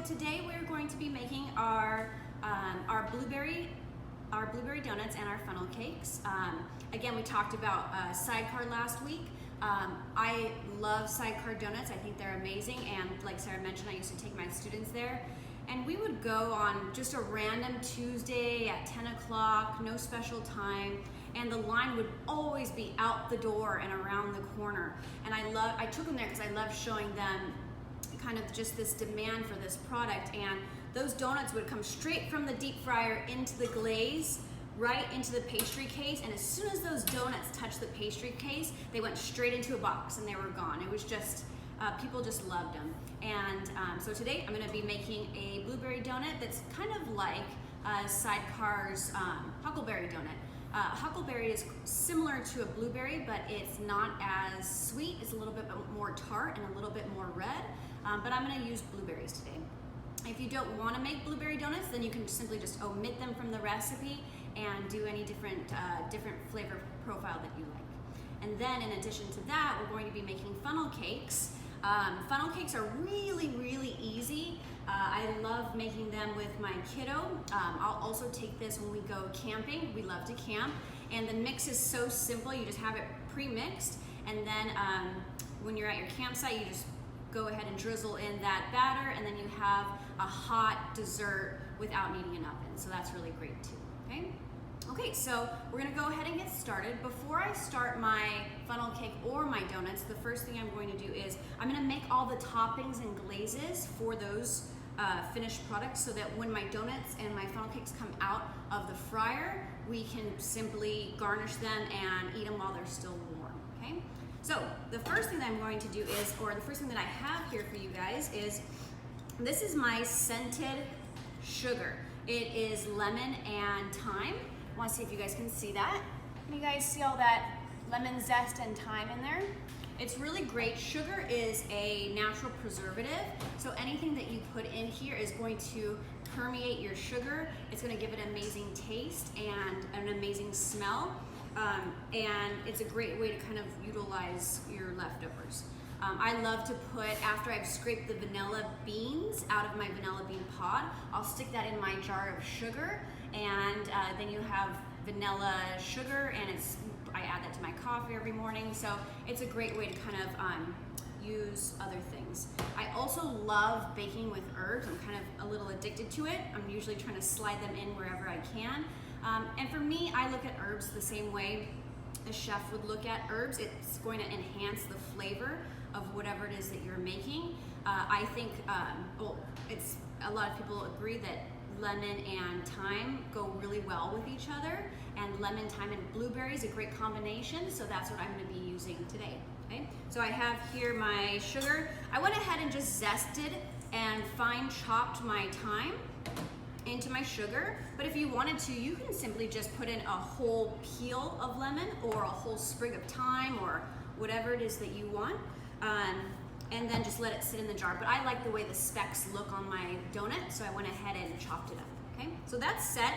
today we're going to be making our blueberry donuts and our funnel cakes. Again, we talked about sidecar last week. I love sidecar donuts. I think they're amazing, and like Sarah mentioned, I used to take my students there, and we would go on just a random Tuesday at 10 o'clock, no special time, and the line would always be out the door and around the corner. And I took them there because I love showing them kind of just this demand for this product, and those donuts would come straight from the deep fryer into the glaze, right into the pastry case, and as soon as those donuts touched the pastry case, they went straight into a box and they were gone. It was just, people just loved them. And so today I'm gonna be making a blueberry donut that's kind of like Sidecar's huckleberry donut. Huckleberry is similar to a blueberry, but it's not as sweet. It's a little bit more tart and a little bit more red, but I'm gonna use blueberries today. If you don't want to make blueberry donuts, then you can simply just omit them from the recipe and do any different flavor profile that you like. And then in addition to that, we're going to be making funnel cakes. Funnel cakes are really, really easy. I love making them with my kiddo. I'll also take this when we go camping. We love to camp. And the mix is so simple. You just have it pre-mixed. And then when you're at your campsite, you just go ahead and drizzle in that batter, and then you have a hot dessert without needing an oven. So that's really great too, okay? Okay, so we're gonna go ahead and get started. Before I start my funnel cake or my donuts, the first thing I'm going to do is I'm gonna make all the toppings and glazes for those finished products, so that when my donuts and my funnel cakes come out of the fryer, we can simply garnish them and eat them while they're still warm, okay? So the first thing that I'm going to do is, or the first thing that I have here for you guys is, this is my scented sugar. It is lemon and thyme. I want to see if you guys can see that. Can you guys see all that lemon zest and thyme in there? It's really great. Sugar is a natural preservative, so anything that you put in here is going to permeate your sugar. It's going to give it an amazing taste and an amazing smell. And it's a great way to kind of utilize your leftovers. I love to put, after I've scraped the vanilla beans out of my vanilla bean pod, I'll stick that in my jar of sugar, and then you have vanilla sugar, and I add that to my coffee every morning, so it's a great way to kind of use other things. I also love baking with herbs. I'm kind of a little addicted to it. I'm usually trying to slide them in wherever I can. And for me, I look at herbs the same way a chef would look at herbs. It's going to enhance the flavor of whatever it is that you're making. I think, it's a lot of people agree that lemon and thyme go really well with each other, and lemon, thyme, and blueberry is a great combination, so that's what I'm going to be using today. Okay? So I have here my sugar. I went ahead and just zested and fine chopped my thyme into my sugar, but if you wanted to, you can simply just put in a whole peel of lemon or a whole sprig of thyme or whatever it is that you want, and then just let it sit in the jar. But I like the way the specks look on my donut, so I went ahead and chopped it up, okay? So that's set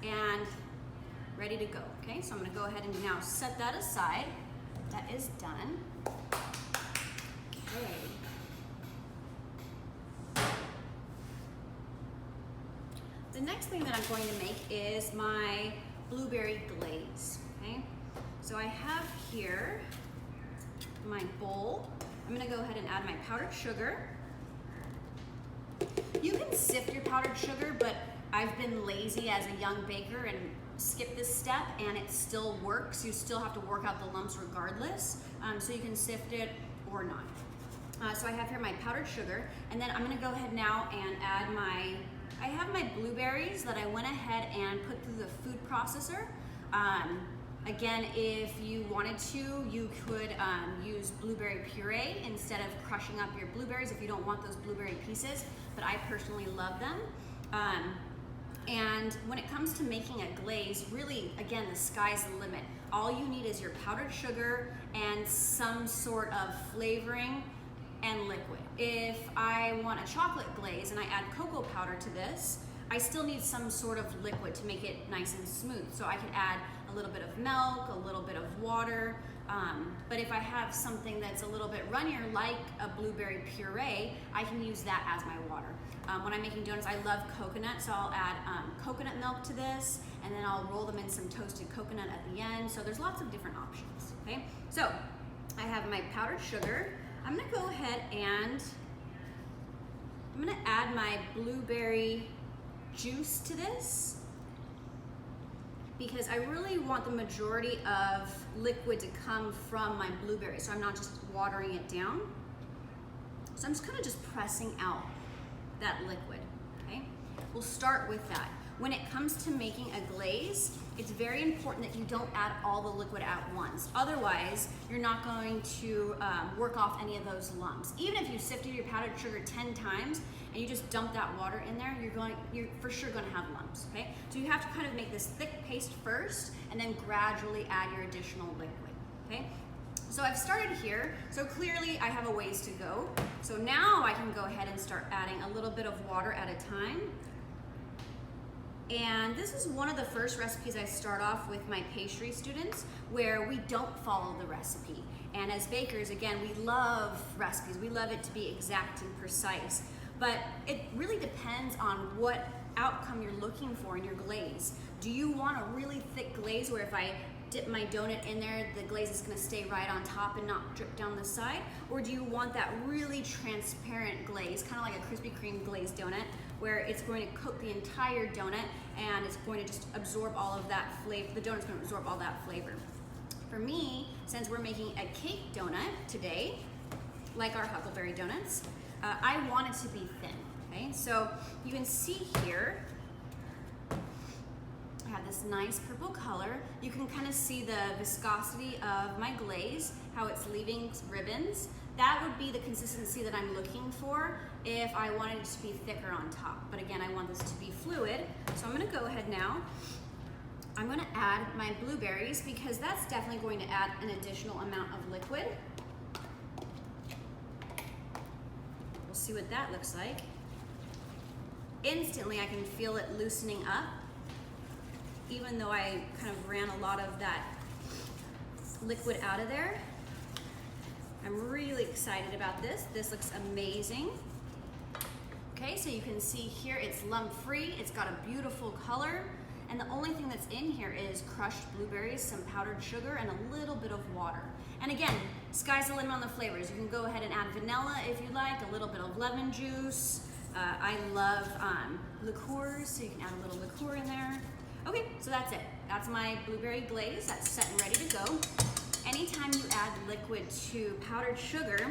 and ready to go, okay? So I'm gonna go ahead and now set that aside. That is done. Okay. The next thing that I'm going to make is my blueberry glaze, okay? So I have here my bowl. I'm gonna go ahead and add my powdered sugar. You can sift your powdered sugar, but I've been lazy as a young baker and skipped this step, and it still works. You still have to work out the lumps regardless, so you can sift it or not. So I have here my powdered sugar, and then I'm gonna go ahead now and add I have my blueberries that I went ahead and put through the food processor. Again, if you wanted to, you could use blueberry puree instead of crushing up your blueberries if you don't want those blueberry pieces, but I personally love them. And when it comes to making a glaze, really, again, the sky's the limit. All you need is your powdered sugar and some sort of flavoring and liquid. If I want a chocolate glaze and I add cocoa powder to this, I still need some sort of liquid to make it nice and smooth. So I could add a little bit of milk, a little bit of water, But if I have something that's a little bit runnier, like a blueberry puree, I can use that as my water. When I'm making donuts, I love coconut, so I'll add coconut milk to this, and then I'll roll them in some toasted coconut at the end. So there's lots of different options, okay? So I have my powdered sugar. I'm gonna go ahead and I'm gonna add my blueberry juice to this, because I really want the majority of liquid to come from my blueberry, so I'm not just watering it down. So I'm just kind of just pressing out that liquid, okay? We'll start with that. When it comes to making a glaze, it's very important that you don't add all the liquid at once. Otherwise, you're not going to work off any of those lumps. Even if you sifted your powdered sugar 10 times and you just dump that water in there, you're for sure gonna have lumps, okay? So you have to kind of make this thick paste first and then gradually add your additional liquid, okay? So I've started here, so clearly I have a ways to go. So now I can go ahead and start adding a little bit of water at a time. And this is one of the first recipes I start off with my pastry students, where we don't follow the recipe. And as bakers, again, we love recipes. We love it to be exact and precise. But it really depends on what outcome you're looking for in your glaze. Do you want a really thick glaze where if I dip my donut in there, the glaze is gonna stay right on top and not drip down the side? Or do you want that really transparent glaze, kind of like a Krispy Kreme glazed donut, where it's going to coat the entire donut and it's going to just absorb all of that flavor, the donut's gonna absorb all that flavor. For me, since we're making a cake donut today, like our huckleberry donuts, I want it to be thin, okay? So you can see here, I have this nice purple color. You can kind of see the viscosity of my glaze, how it's leaving ribbons. That would be the consistency that I'm looking for if I wanted it to be thicker on top. But again, I want this to be fluid. So I'm gonna go ahead now. I'm gonna add my blueberries, because that's definitely going to add an additional amount of liquid. We'll see what that looks like. Instantly, I can feel it loosening up, even though I kind of ran a lot of that liquid out of there. I'm really excited about this. This looks amazing. Okay, so you can see here it's lump-free, it's got a beautiful color, and the only thing that's in here is crushed blueberries, some powdered sugar, and a little bit of water. And again, sky's the limit on the flavors. You can go ahead and add vanilla if you like, a little bit of lemon juice. I love liqueurs, so you can add a little liqueur in there. Okay, so that's it. That's my blueberry glaze. That's set and ready to go. Anytime you add liquid to powdered sugar,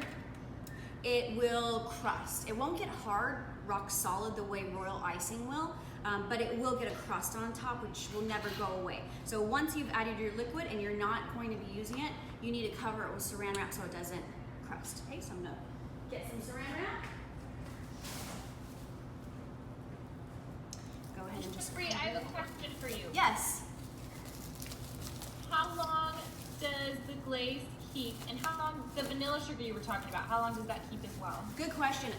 it will crust. It won't get hard, rock solid the way royal icing will, but it will get a crust on top, which will never go away. So once you've added your liquid and you're not going to be using it, you need to cover it with saran wrap so it doesn't crust. Okay, so I'm gonna get some saran wrap. Go ahead and just... Bree, I have a question for you. Yes. How long does the glaze keep, and how long, the vanilla sugar you were talking about, how long does that keep as well? Good question.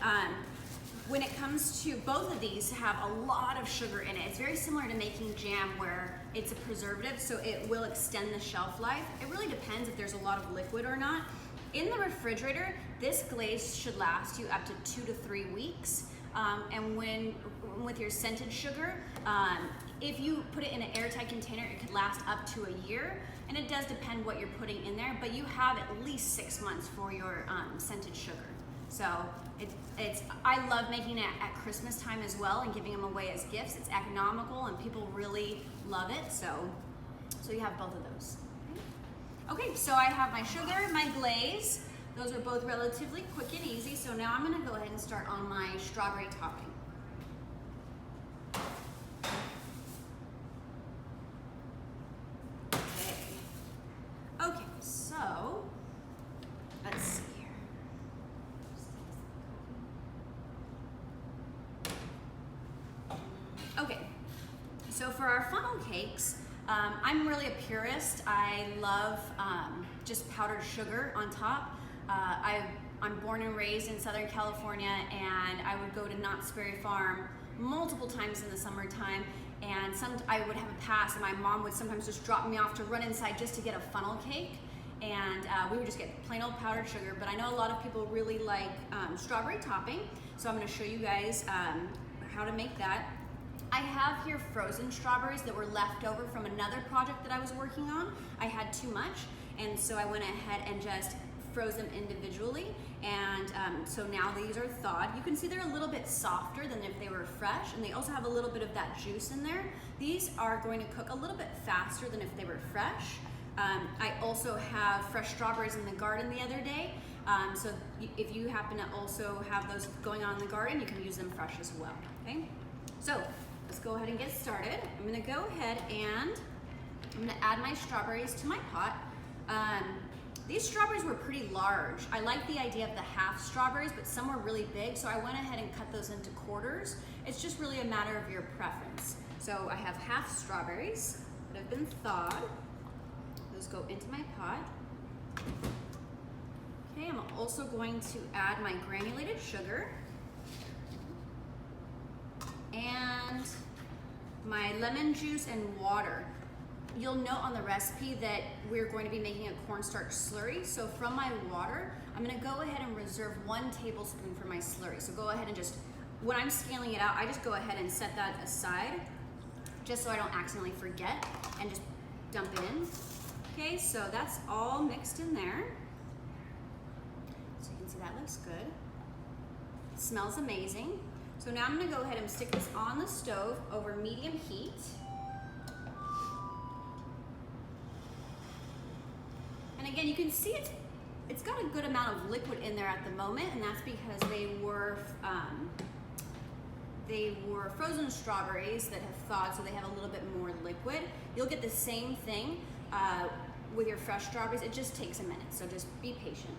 When it comes to both of these, have a lot of sugar in it. It's very similar to making jam, where it's a preservative, so it will extend the shelf life. It really depends if there's a lot of liquid or not. In the refrigerator, this glaze should last you up to 2 to 3 weeks. And with your scented sugar, if you put it in an airtight container, it could last up to a year. And it does depend what you're putting in there, but you have at least 6 months for your scented sugar. So I love making it at Christmas time as well and giving them away as gifts. It's economical and people really love it. So you have both of those. Okay, so I have my sugar, my glaze. Those are both relatively quick and easy. So now I'm gonna go ahead and start on my strawberry topping. Okay, so let's see here. Okay, so for our funnel cakes, I'm really a purist. I love just powdered sugar on top. I'm born and raised in Southern California, and I would go to Knott's Berry Farm multiple times in the summertime, and I would have a pass, and my mom would sometimes just drop me off to run inside just to get a funnel cake. and we would just get plain old powdered sugar, but I know a lot of people really like strawberry topping, so I'm gonna show you guys how to make that. I have here frozen strawberries that were left over from another project that I was working on. I had too much, and so I went ahead and just froze them individually, and so now these are thawed. You can see they're a little bit softer than if they were fresh, and they also have a little bit of that juice in there. These are going to cook a little bit faster than if they were fresh. I also have fresh strawberries in the garden the other day, so if you happen to also have those going on in the garden, you can use them fresh as well, okay? So let's go ahead and get started. I'm gonna go ahead and I'm gonna add my strawberries to my pot. These strawberries were pretty large. I like the idea of the half strawberries, but some were really big, so I went ahead and cut those into quarters. It's just really a matter of your preference. So I have half strawberries that have been thawed. Those go into my pot. Okay, I'm also going to add my granulated sugar and my lemon juice and water. You'll note on the recipe that we're going to be making a cornstarch slurry. So from my water, I'm gonna go ahead and reserve 1 tablespoon for my slurry. So go ahead and just, when I'm scaling it out, I just go ahead and set that aside just so I don't accidentally forget and just dump it in. Okay, so that's all mixed in there. So you can see that looks good. It smells amazing. So now I'm gonna go ahead and stick this on the stove over medium heat. And again, you can see it's got a good amount of liquid in there at the moment, and that's because they were frozen strawberries that have thawed, so they have a little bit more liquid. You'll get the same thing with your fresh strawberries. It just takes a minute, so just be patient.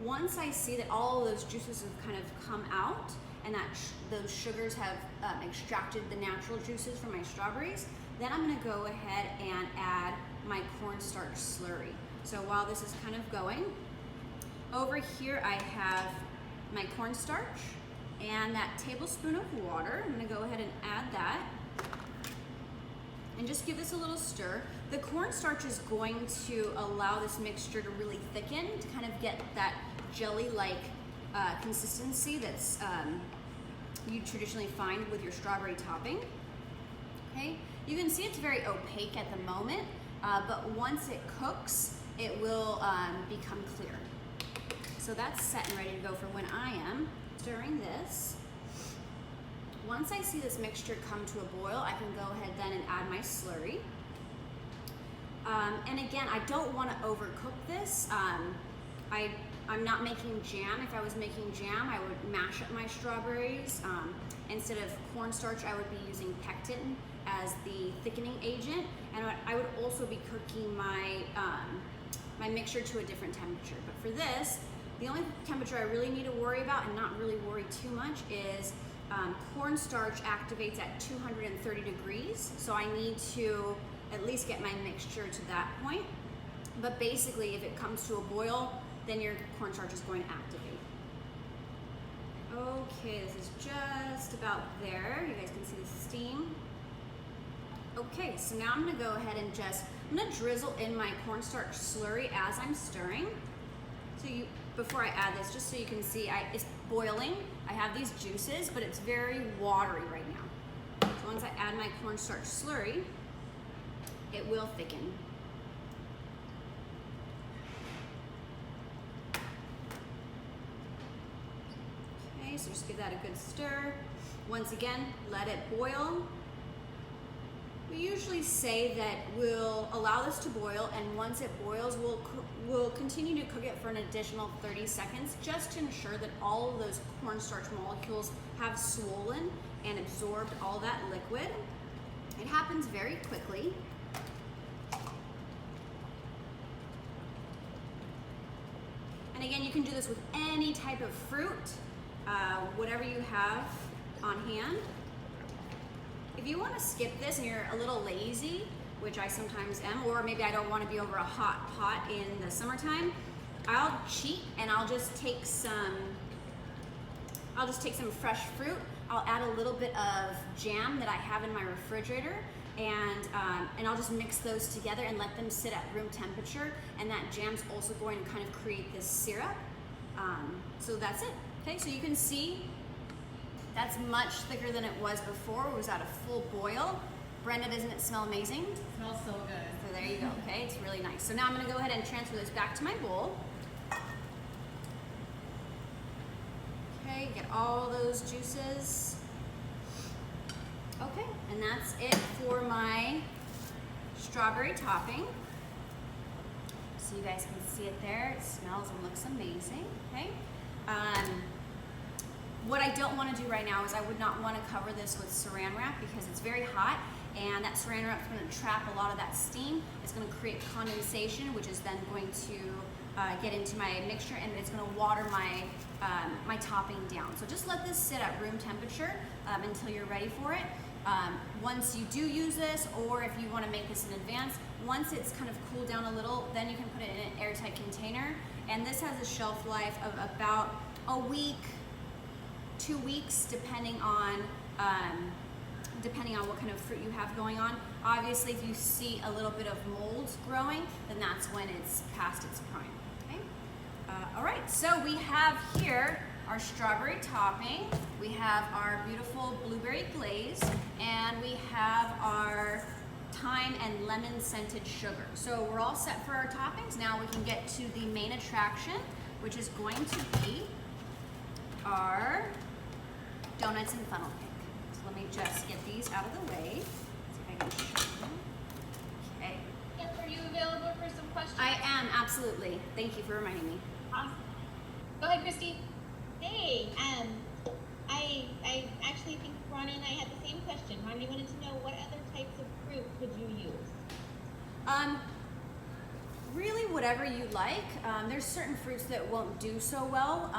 Once I see that all of those juices have kind of come out and that those sugars have extracted the natural juices from my strawberries, then I'm gonna go ahead and add my cornstarch slurry. So while this is kind of going, over here I have my cornstarch and that tablespoon of water. I'm gonna go ahead and add that and just give this a little stir. The cornstarch is going to allow this mixture to really thicken, to kind of get that jelly-like consistency that's you traditionally find with your strawberry topping. Okay, you can see it's very opaque at the moment, but once it cooks, it will become clear. So that's set and ready to go for when I am stirring this. Once I see this mixture come to a boil, I can go ahead then and add my slurry. And again, I don't want to overcook this. I'm not making jam. If I was making jam, I would mash up my strawberries. Instead of cornstarch, I would be using pectin as the thickening agent. And I would also be cooking my, my mixture to a different temperature. But for this, the only temperature I really need to worry about and not really worry too much is cornstarch activates at 230 degrees. So I need to at least get my mixture to that point. But basically, if it comes to a boil, then your cornstarch is going to activate. Okay, this is just about there. You guys can see the steam. Okay, so now I'm gonna go ahead and I'm gonna drizzle in my cornstarch slurry as I'm stirring. So before I add this, just so you can see, it's boiling. I have these juices, but it's very watery right now. So once I add my cornstarch slurry, it will thicken. Okay, so just give that a good stir. Once again, let it boil. We usually say that we'll allow this to boil, and once it boils, we'll continue to cook it for an additional 30 seconds just to ensure that all of those cornstarch molecules have swollen and absorbed all that liquid. It happens very quickly. And again, you can do this with any type of fruit, whatever you have on hand. If you want to skip this and you're a little lazy, which I sometimes am, or maybe I don't want to be over a hot pot in the summertime, I'll cheat and I'll just take some fresh fruit. I'll add a little bit of jam that I have in my refrigerator, and I'll just mix those together and let them sit at room temperature, and that jam's also going to kind of create this syrup. So that's it. Okay, so you can see that's much thicker than it was before. It was at a full boil. Brenda, doesn't it smell amazing? It smells so good. So there you go, okay? It's really nice. So now I'm gonna go ahead and transfer this back to my bowl. Okay, get all those juices. Okay, and that's it for my strawberry topping. So you guys can see it there. It smells and looks amazing, okay? What I don't want to do right now is I would not want to cover this with saran wrap because it's very hot, and that saran wrap is going to trap a lot of that steam. It's going to create condensation, which is then going to get into my mixture, and it's going to water my my topping down. So just let this sit at room temperature until you're ready for it. Once you do use this, or if you want to make this in advance, once it's kind of cooled down a little, then you can put it in an airtight container. And this has a shelf life of about a week, 2 weeks, depending on what kind of fruit you have going on. Obviously, if you see a little bit of mold growing, then that's when it's past its prime. Okay. All right. So we have here our strawberry topping. We have our beautiful blueberry glaze, and we have our thyme and lemon scented sugar. So we're all set for our toppings. Now we can get to the main attraction, which is going to be our donuts and funnel cake. So let me just get these out of the way. See if I can show them. Okay. Yes, are you available for some questions? I am, absolutely. Thank you for reminding me. Awesome. Go ahead, Christy. Hey, I actually think Ron and I had the same question. Ron, we wanted to know what other types of fruit could you use? Really whatever you like. There's certain fruits that won't do so well.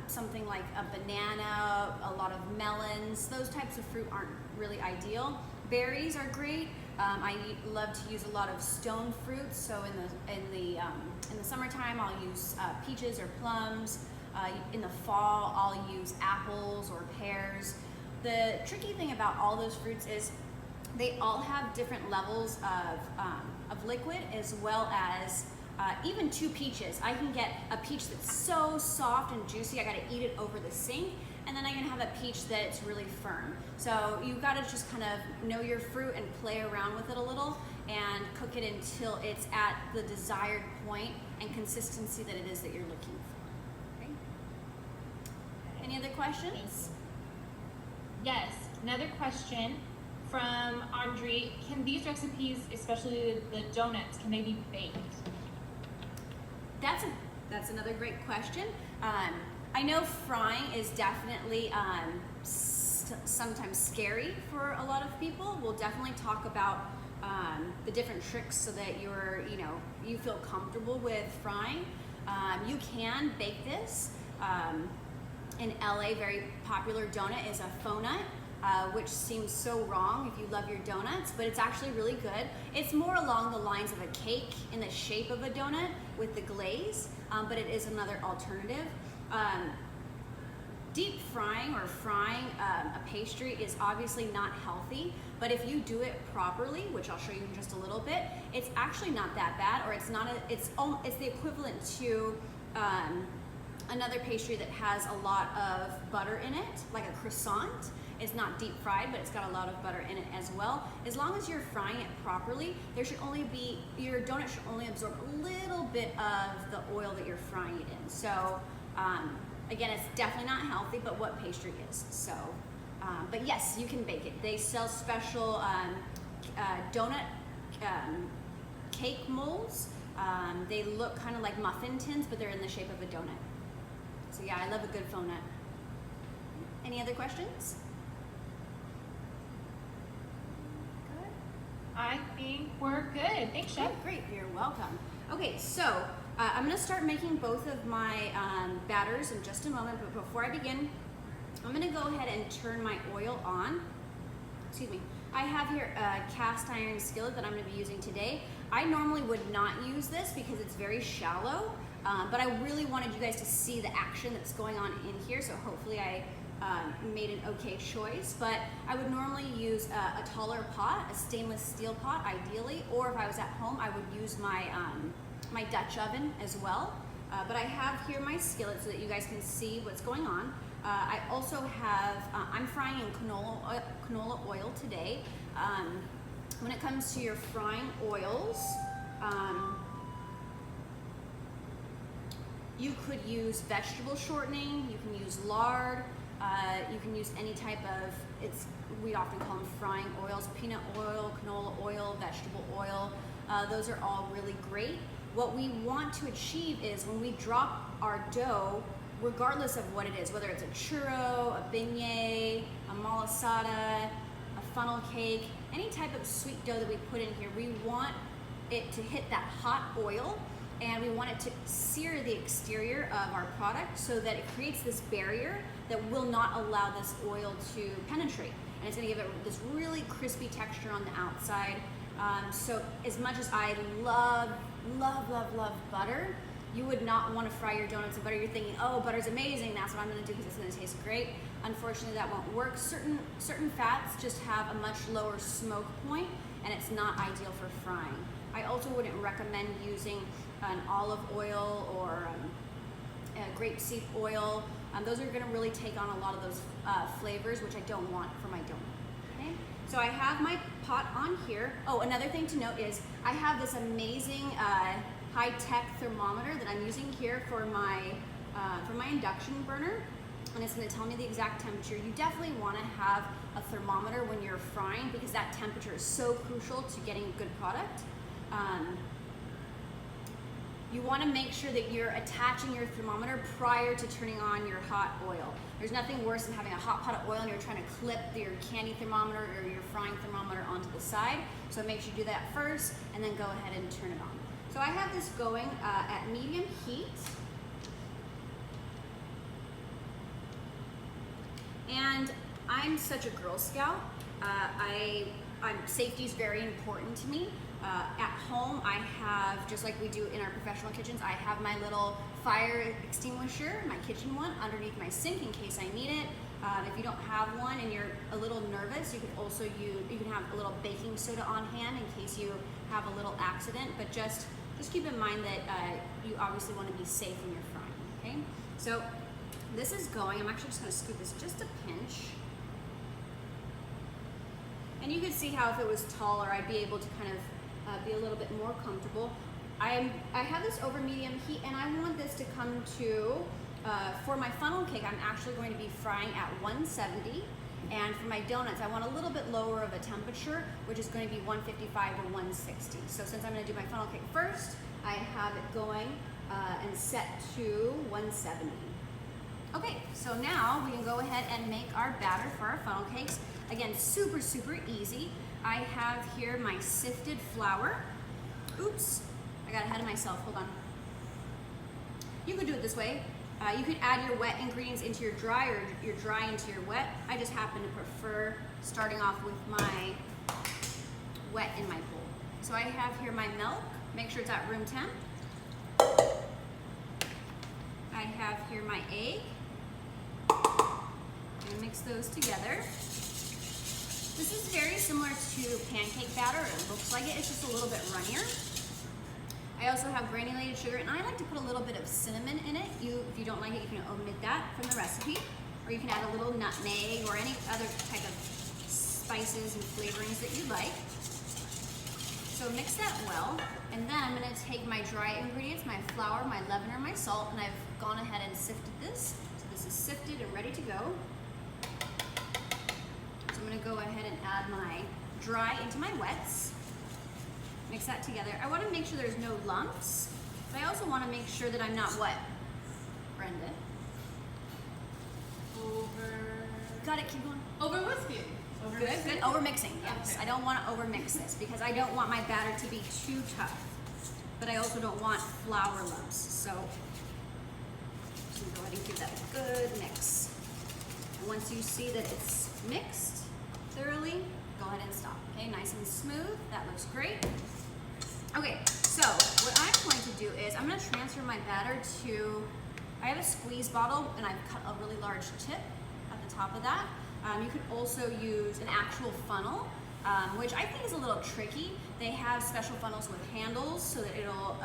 Something like a banana, a lot of melons, those types of fruit aren't really ideal. Berries are great. I love to use a lot of stone fruits. So in the summertime, I'll use peaches or plums. In the fall, I'll use apples or pears. The tricky thing about all those fruits is they all have different levels of liquid, as well as even 2 peaches. I can get a peach that's so soft and juicy, I gotta eat it over the sink, and then I can have a peach that's really firm. So you've gotta just kind of know your fruit and play around with it a little and cook it until it's at the desired point and consistency that it is that you're looking for. Okay. Any other questions? Yes. Another question from Andre. Can these recipes, especially the donuts, can they be baked? That's another great question. I know frying is definitely sometimes scary for a lot of people. We'll definitely talk about the different tricks so that you feel comfortable with frying. You can bake this. In LA, very popular donut is a faux nut, which seems so wrong if you love your donuts, but it's actually really good. It's more along the lines of a cake in the shape of a donut with the glaze, but it is another alternative. Deep frying or frying a pastry is obviously not healthy, but if you do it properly, which I'll show you in just a little bit, it's actually not that bad, or it's the equivalent to another pastry that has a lot of butter in it, like a croissant. It's not deep fried, but it's got a lot of butter in it as well. As long as you're frying it properly, your donut should only absorb a little bit of the oil that you're frying it in. So again, it's definitely not healthy, but what pastry is. So, but yes, you can bake it. They sell special donut cake molds. They look kind of like muffin tins, but they're in the shape of a donut. So yeah, I love a good faux nut. Any other questions? Good. I think we're good. Thanks, Chef. Okay, great. You're welcome. Okay, so I'm going to start making both of my batters in just a moment, but before I begin, I'm going to go ahead and turn my oil on. Excuse me. I have here a cast iron skillet that I'm going to be using today. I normally would not use this because it's very shallow, but I really wanted you guys to see the action that's going on in here, so hopefully I made an okay choice, but I would normally use a taller pot, a stainless steel pot ideally, or if I was at home, I would use my, my Dutch oven as well. But I have here my skillet so that you guys can see what's going on. I also have, I'm frying in canola oil today. When it comes to your frying oils, you could use vegetable shortening, you can use lard, you can use any type of, we often call them frying oils, peanut oil, canola oil, vegetable oil. Those are all really great. What we want to achieve is when we drop our dough, regardless of what it is, whether it's a churro, a beignet, a malasada, a funnel cake, any type of sweet dough that we put in here, we want it to hit that hot oil, and we want it to sear the exterior of our product so that it creates this barrier that will not allow this oil to penetrate. And it's gonna give it this really crispy texture on the outside. So as much as I love butter, you would not want to fry your donuts in butter. You're thinking, oh, butter's amazing, that's what I'm gonna do because it's gonna taste great. Unfortunately, that won't work. Certain fats just have a much lower smoke point, and it's not ideal for frying. I also wouldn't recommend using an olive oil or a grapeseed oil. Those are gonna really take on a lot of those flavors, which I don't want for my donut, okay? So I have my pot on here. Oh, another thing to note is I have this amazing high-tech thermometer that I'm using here for my induction burner, and it's gonna tell me the exact temperature. You definitely wanna have a thermometer when you're frying because that temperature is so crucial to getting a good product. You want to make sure that you're attaching your thermometer prior to turning on your hot oil. There's nothing worse than having a hot pot of oil and you're trying to clip your candy thermometer or your frying thermometer onto the side. So make sure you do that first and then go ahead and turn it on. So I have this going at medium heat. And I'm such a Girl Scout. Safety is very important to me. At home, I have, just like we do in our professional kitchens, I have my little fire extinguisher, my kitchen one, underneath my sink in case I need it. If you don't have one and you're a little nervous, you can also you can have a little baking soda on hand in case you have a little accident. But just keep in mind that you obviously want to be safe when you're frying. Okay, so this is going. I'm actually just going to scoop this just a pinch. And you could see how if it was taller, I'd be able to kind of be a little bit more comfortable. I have this over medium heat, and I want this to come to, for my funnel cake, I'm actually going to be frying at 170. And for my donuts, I want a little bit lower of a temperature, which is going to be 155 or 160. So since I'm going to do my funnel cake first, I have it going and set to 170. Okay, so now we can go ahead and make our batter for our funnel cakes. Again, super easy. I have here my sifted flour. Oops, I got ahead of myself, hold on. You could do it this way. You could add your wet ingredients into your dry or your dry into your wet. I just happen to prefer starting off with my wet in my bowl. So I have here my milk, make sure it's at room temp. I have here my egg. I'm gonna mix those together. This is very similar to pancake batter. It looks like it, it's just a little bit runnier. I also have granulated sugar, and I like to put a little bit of cinnamon in it. If you don't like it, you can omit that from the recipe, or you can add a little nutmeg or any other type of spices and flavorings that you like. So mix that well, and then I'm gonna take my dry ingredients, my flour, my leavener, my salt, and I've gone ahead and sifted this. So this is sifted and ready to go. So I'm gonna go ahead and add my dry into my wets. Mix that together. I wanna make sure there's no lumps, but I also wanna make sure that I'm not what? Brenda? Got it, keep going. Over whisking. Good. Over mixing, yes. Okay. I don't want to over mix this because I don't want my batter to be too tough, but I also don't want flour lumps. So just gonna go ahead and give that a good mix. And once you see that it's mixed thoroughly, go ahead and stop. Okay, nice and smooth. That looks great. Okay, so what I'm going to do is I'm going to transfer my batter to, I have a squeeze bottle and I've cut a really large tip at the top of that. You could also use an actual funnel, which I think is a little tricky. They have special funnels with handles so that it'll,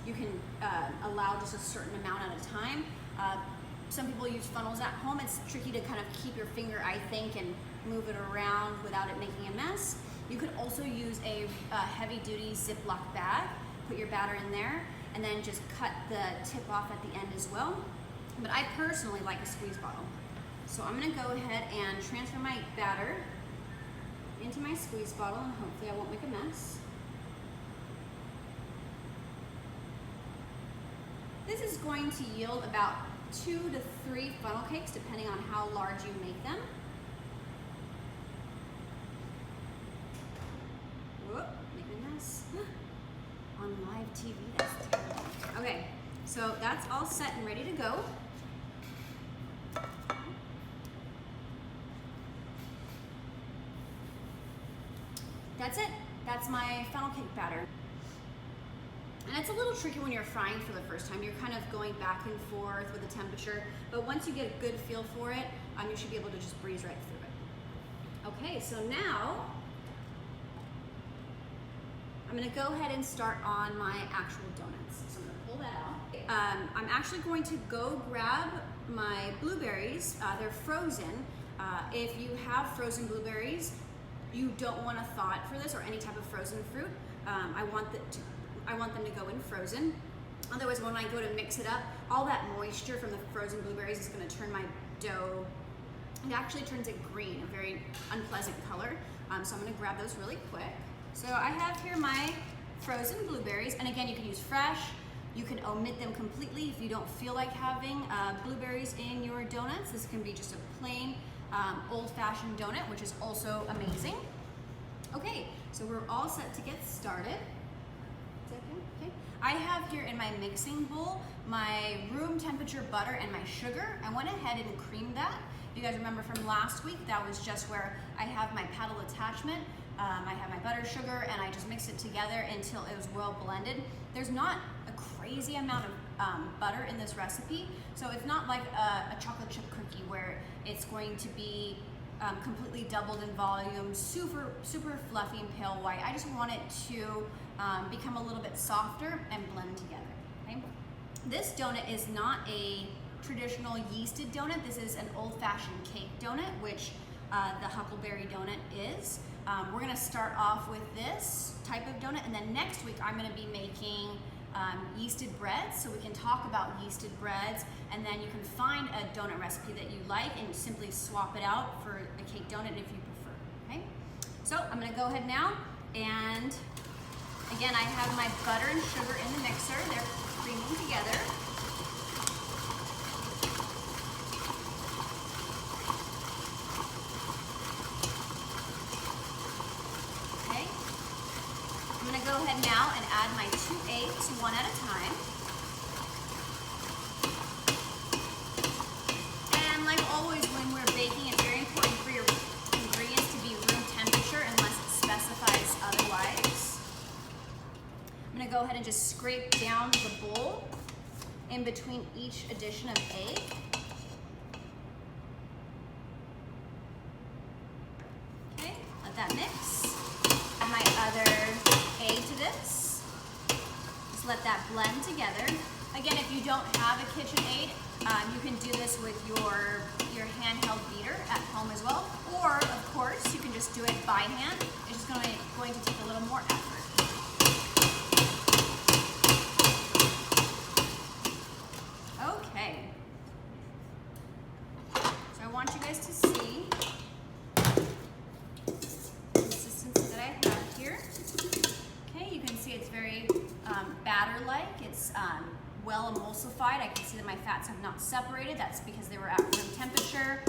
you can allow just a certain amount at a time. Some people use funnels at home. It's tricky to kind of keep your finger, I think, and move it around without it making a mess. You could also use a heavy-duty Ziploc bag, put your batter in there, and then just cut the tip off at the end as well. But I personally like a squeeze bottle. So I'm gonna go ahead and transfer my batter into my squeeze bottle, and hopefully I won't make a mess. This is going to yield about 2 to 3 funnel cakes, depending on how large you make them. Whoop, making a mess. On live TV, that's terrible. Okay, so that's all set and ready to go. That's it. That's my funnel cake batter. And it's a little tricky when you're frying for the first time. You're kind of going back and forth with the temperature, but once you get a good feel for it, you should be able to just breeze right through it. Okay, so now I'm gonna go ahead and start on my actual donuts. So I'm gonna pull that out. I'm actually going to go grab my blueberries. They're frozen. If you have frozen blueberries, you don't want to thaw it for this, or any type of frozen fruit. I want them to go in frozen. Otherwise, when I go to mix it up, all that moisture from the frozen blueberries is going to turn my dough. It actually turns it green, a very unpleasant color. So I'm going to grab those really quick. So I have here my frozen blueberries, and again, you can use fresh. You can omit them completely if you don't feel like having blueberries in your donuts. This can be just a plain old-fashioned donut, which is also amazing. Okay, so we're all set to get started. Is that good? Okay. I have here in my mixing bowl my room temperature butter and my sugar. I went ahead and creamed that. If you guys remember from last week, that was just where I have my paddle attachment. I have my butter, sugar, and I just mixed it together until it was well blended. There's not a crazy amount of butter in this recipe, so it's not like a chocolate chip cookie where it's going to be completely doubled in volume, super fluffy and pale white. I just want it to become a little bit softer and blend together. Okay? This donut is not a traditional yeasted donut. This is an old-fashioned cake donut, which the huckleberry donut is. We're gonna start off with this type of donut, and then next week I'm gonna be making yeasted breads, so we can talk about yeasted breads, and then you can find a donut recipe that you like and simply swap it out for a cake donut if you prefer, okay? So I'm gonna go ahead now, and again, I have my butter and sugar in the mixer. They're creaming together. Okay, I'm gonna go ahead now and add my 2 eggs, one at a time. And like always when we're baking, it's very important for your ingredients to be room temperature unless it specifies otherwise. I'm gonna go ahead and just scrape down the bowl in between each addition of egg. Okay, let that mix. Add my other egg to this. Just let that blend together. Again, if you don't have a KitchenAid, you can do this with your handheld beater at home as well. Or, of course, you can just do it by hand. It's just going to take a little more effort. Okay. So I want you guys to see the consistency that I have here. Okay, you can see it's very batter-like. It's well emulsified. I can see that my fats have not separated. That's because they were at room temperature.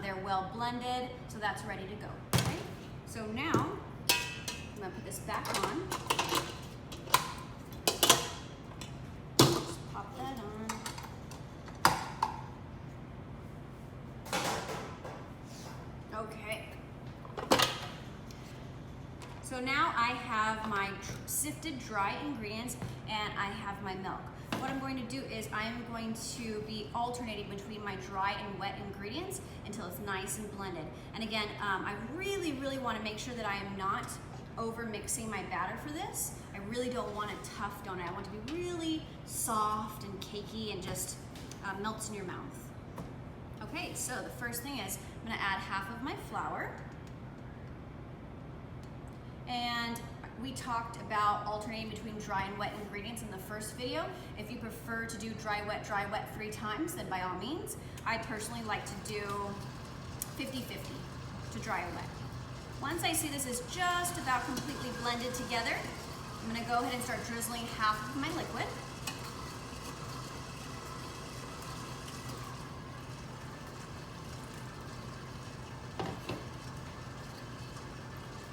They're well blended, so that's ready to go. Okay? So now, I'm gonna put this back on. Just pop that on. Okay. So now I have my sifted dry ingredients and I have my milk. what I'm going to do is I'm going to be alternating between my dry and wet ingredients until it's nice and blended. And again, I really, really want to make sure that I am not over mixing my batter for this. I really don't want a tough donut. I want it to be really soft and cakey and just melts in your mouth. Okay, so the first thing is I'm gonna add half of my flour. And we talked about alternating between dry and wet ingredients in the first video. If you prefer to do dry, wet 3 times, then by all means. I personally like to do 50-50 to dry or wet. Once I see this is just about completely blended together, I'm gonna go ahead and start drizzling half of my liquid.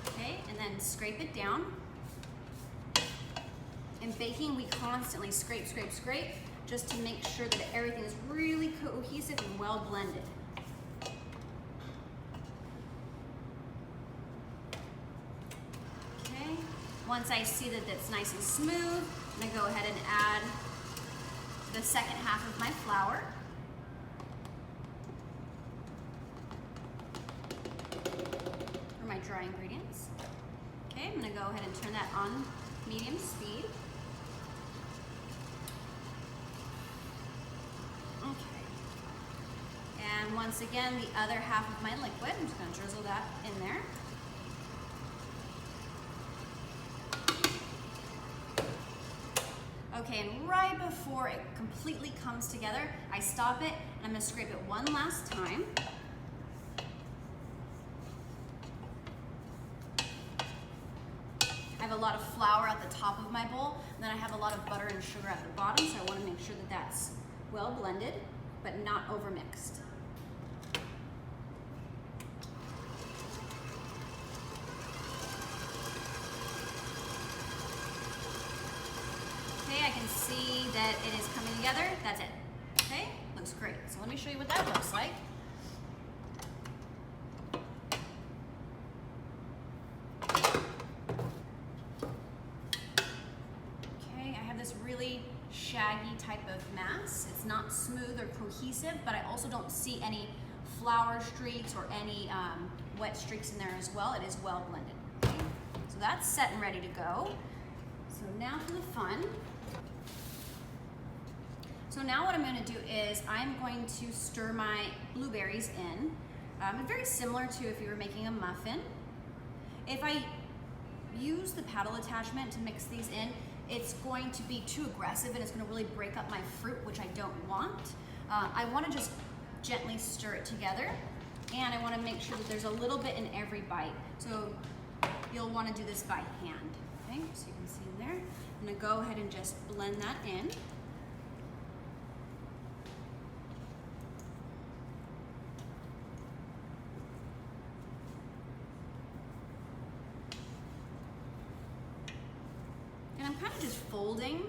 Okay, and then scrape it down. In baking, we constantly scrape, just to make sure that everything is really cohesive and well blended. Okay, once I see that it's nice and smooth, I'm gonna go ahead and add the second half of my flour. For my dry ingredients. Okay, I'm gonna go ahead and turn that on medium speed. Okay. And once again, the other half of my liquid, I'm just gonna drizzle that in there. Okay, and right before it completely comes together, I stop it and I'm gonna scrape it one last time. I have a lot of flour at the top of my bowl, and then I have a lot of butter and sugar at the bottom, so I want to make sure that that's well blended, but not overmixed. Okay, I can see that it is coming together. That's it. Okay, looks great. So let me show you what that looks like. Really shaggy type of mass. It's not smooth or cohesive, but I also don't see any flour streaks or any wet streaks in there as well. It is well blended. Okay? So that's set and ready to go. So now for the fun. So now what I'm going to do is I'm going to stir my blueberries in. Very similar to if you were making a muffin. If I use the paddle attachment to mix these in, it's going to be too aggressive and it's going to really break up my fruit, which I don't want. I want to just gently stir it together, and I want to make sure that there's a little bit in every bite. So you'll want to do this by hand. Okay, so you can see in there. I'm going to go ahead and just blend that in. I'm kind of just folding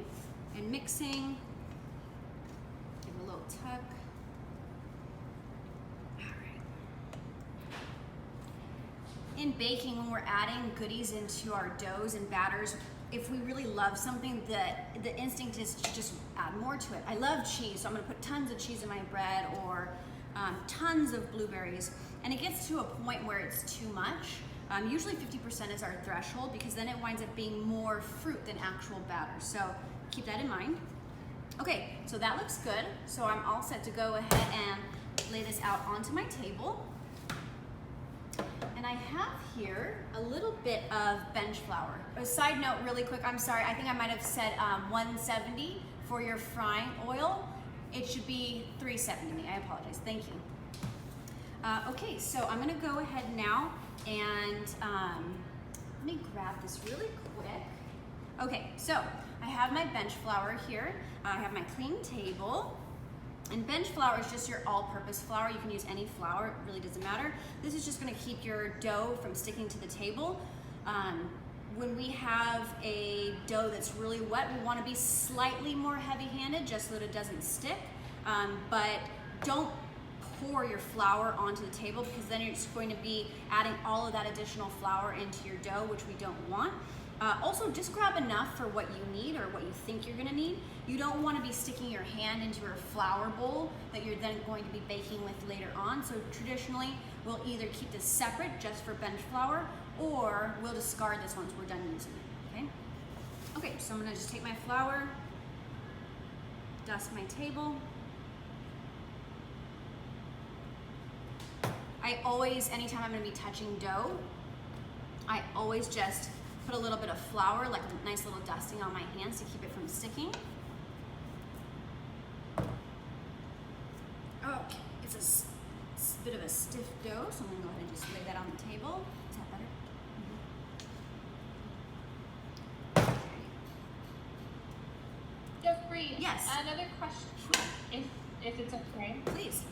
and mixing. Give it a little tuck. All right. In baking, when we're adding goodies into our doughs and batters, if we really love something, the instinct is to just add more to it. I love cheese, so I'm gonna put tons of cheese in my bread, or tons of blueberries. And it gets to a point where it's too much. Usually 50% is our threshold, because then it winds up being more fruit than actual batter. So keep that in mind. Okay, so that looks good. So I'm all set to go ahead and lay this out onto my table. And I have here a little bit of bench flour. A side note really quick, I'm sorry, I think I might have said 170 for your frying oil. It should be 370, I apologize, thank you. Okay, so I'm gonna go ahead now and let me grab this really quick. Okay, so I have my bench flour here. I have my clean table. And bench flour is just your all-purpose flour. You can use any flour, it really doesn't matter. This is just gonna keep your dough from sticking to the table. When we have a dough that's really wet, we wanna be slightly more heavy-handed just so that it doesn't stick. But don't pour your flour onto the table, because then you're just going to be adding all of that additional flour into your dough, which we don't want. Also, just grab enough for what you need or what you think you're gonna need. You don't wanna be sticking your hand into your flour bowl that you're then going to be baking with later on. So traditionally, we'll either keep this separate just for bench flour, or we'll discard this once we're done using it, okay? Okay, so I'm gonna just take my flour, dust my table. I always, anytime I'm gonna be touching dough, I always just put a little bit of flour, like a nice little dusting on my hands to keep it from sticking. Okay, it's a bit of a stiff dough, so I'm gonna go ahead and just lay that on the table. Is that better? Chef Bree, Yes. another question, if it's okay. Please.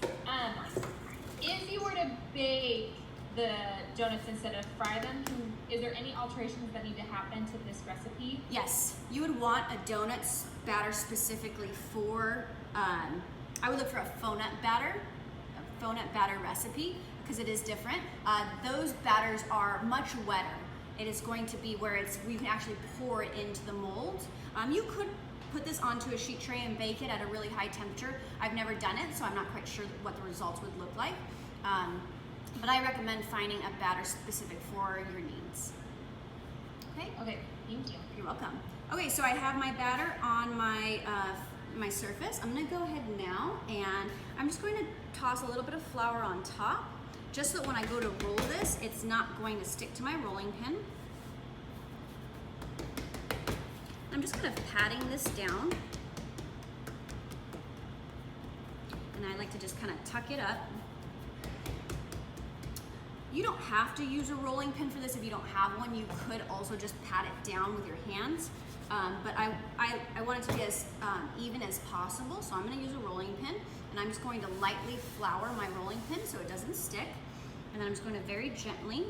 If you were to bake the donuts instead of fry them, is there any alterations that need to happen to this recipe? Yes, you would want a donuts batter specifically for, I would look for a faux nut batter recipe, because it is different. Those batters are much wetter. It is going to be where we can actually pour it into the mold. You could put this onto a sheet tray and bake it at a really high temperature. I've never done it, so I'm not quite sure what the results would look like. But I recommend finding a batter specific for your needs. Okay? Okay, thank you. You're welcome. Okay, so I have my batter on my surface. I'm gonna go ahead now and I'm just going to toss a little bit of flour on top, just so that when I go to roll this, it's not going to stick to my rolling pin. I'm just kind of patting this down. And I like to just kind of tuck it up. You don't have to use a rolling pin for this if you don't have one. You could also just pat it down with your hands. But I want it to be as even as possible, so I'm gonna use a rolling pin, and I'm just going to lightly flour my rolling pin so it doesn't stick. And then I'm just going to very gently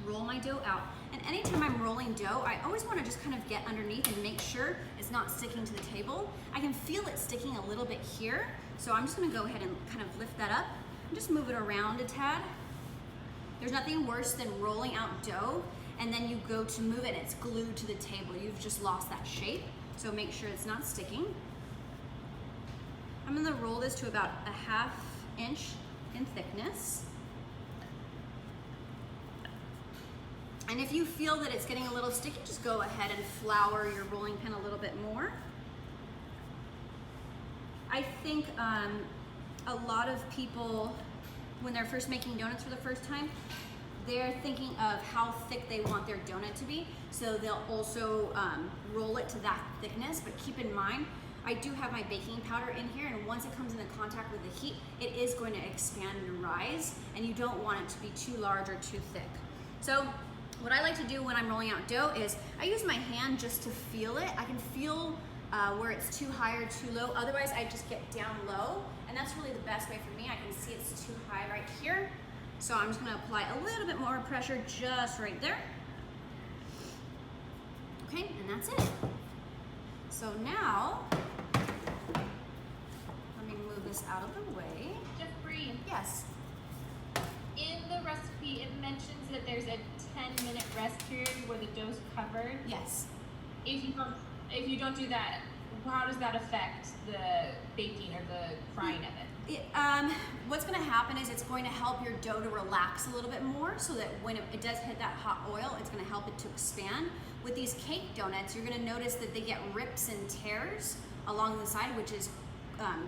roll my dough out. And anytime I'm rolling dough, I always want to just kind of get underneath and make sure it's not sticking to the table. I can feel it sticking a little bit here, so I'm just going to go ahead and kind of lift that up and just move it around a tad. There's nothing worse than rolling out dough and then you go to move it and it's glued to the table. You've just lost that shape, so make sure it's not sticking. I'm going to roll this to about a ½ inch in thickness. And if you feel that it's getting a little sticky, just go ahead and flour your rolling pin a little bit more. I think a lot of people, when they're first making donuts for the first time, they're thinking of how thick they want their donut to be. So they'll also roll it to that thickness, but keep in mind, I do have my baking powder in here, and once it comes into contact with the heat, it is going to expand and rise, and you don't want it to be too large or too thick. So what I like to do when I'm rolling out dough is I use my hand just to feel it. I can feel where it's too high or too low. Otherwise, I just get down low, and that's really the best way for me. I can see it's too high right here. So I'm just gonna apply a little bit more pressure just right there. Okay, and that's it. So now, let me move this out of the way. Chef Bree, Yes. in the recipe, it mentions that there's a 10-minute rest period where the dough's covered. Yes. If you don't do that, how does that affect the baking or the frying of it? What's going to happen is it's going to help your dough to relax a little bit more, so that when it does hit that hot oil, it's going to help it to expand. With these cake donuts, you're going to notice that they get rips and tears along the side, which is